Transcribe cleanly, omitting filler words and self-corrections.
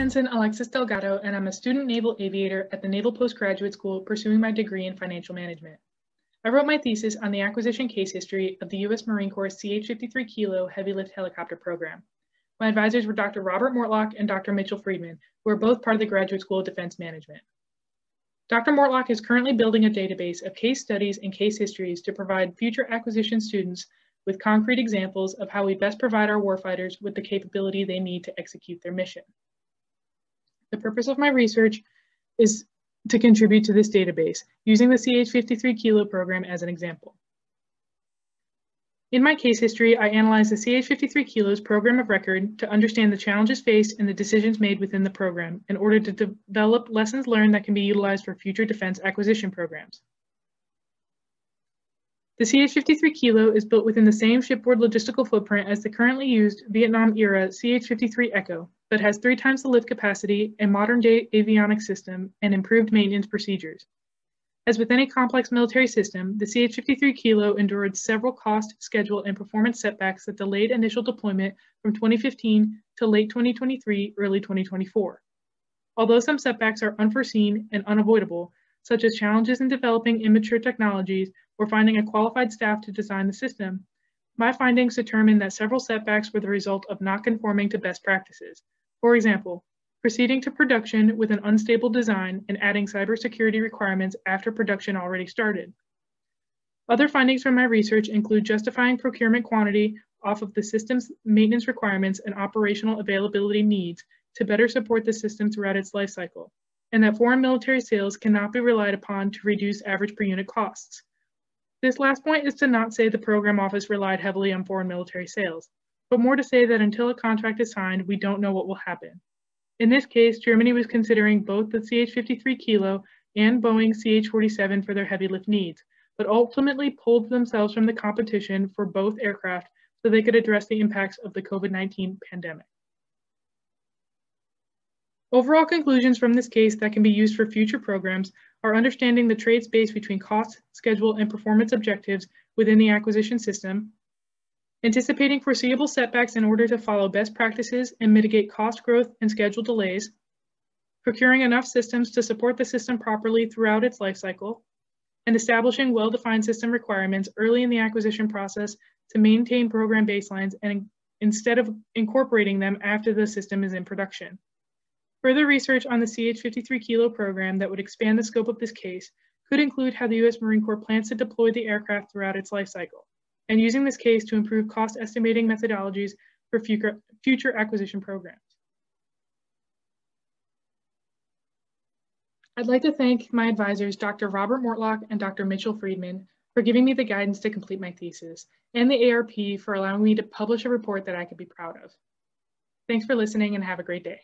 Ensign Alexis Delgado, and I'm a student naval aviator at the Naval Postgraduate School pursuing my degree in financial management. I wrote my thesis on the acquisition case history of the U.S. Marine Corps CH-53K heavy lift helicopter program. My advisors were Dr. Robert Mortlock and Dr. Mitchell Friedman, who are both part of the Graduate School of Defense Management. Dr. Mortlock is currently building a database of case studies and case histories to provide future acquisition students with concrete examples of how we best provide our warfighters with the capability they need to execute their mission. The purpose of my research is to contribute to this database, using the CH-53K program as an example. In my case history, I analyzed the CH-53K's program of record to understand the challenges faced and the decisions made within the program in order to develop lessons learned that can be utilized for future defense acquisition programs. The CH-53K is built within the same shipboard logistical footprint as the currently used Vietnam-era CH-53K, but has 3 times the lift capacity, a modern-day avionics system, and improved maintenance procedures. As with any complex military system, the CH-53K endured several cost, schedule, and performance setbacks that delayed initial deployment from 2015 to late 2023, early 2024. Although some setbacks are unforeseen and unavoidable, such as challenges in developing immature technologies or finding a qualified staff to design the system, my findings determined that several setbacks were the result of not conforming to best practices. For example, proceeding to production with an unstable design and adding cybersecurity requirements after production already started. Other findings from my research include justifying procurement quantity off of the system's maintenance requirements and operational availability needs to better support the system throughout its life cycle, and that foreign military sales cannot be relied upon to reduce average per unit costs. This last point is to not say the program office relied heavily on foreign military sales, but more to say that until a contract is signed, we don't know what will happen. In this case, Germany was considering both the CH-53K and Boeing CH-47 for their heavy lift needs, but ultimately pulled themselves from the competition for both aircraft so they could address the impacts of the COVID-19 pandemic. Overall conclusions from this case that can be used for future programs are understanding the trade space between cost, schedule, and performance objectives within the acquisition system, anticipating foreseeable setbacks in order to follow best practices and mitigate cost growth and schedule delays, procuring enough systems to support the system properly throughout its life cycle, and establishing well-defined system requirements early in the acquisition process to maintain program baselines and instead of incorporating them after the system is in production. Further research on the CH-53K program that would expand the scope of this case could include how the U.S. Marine Corps plans to deploy the aircraft throughout its life cycle, and using this case to improve cost estimating methodologies for future acquisition programs. I'd like to thank my advisors, Dr. Robert Mortlock and Dr. Mitchell Friedman, for giving me the guidance to complete my thesis, and the ARP for allowing me to publish a report that I could be proud of. Thanks for listening and have a great day.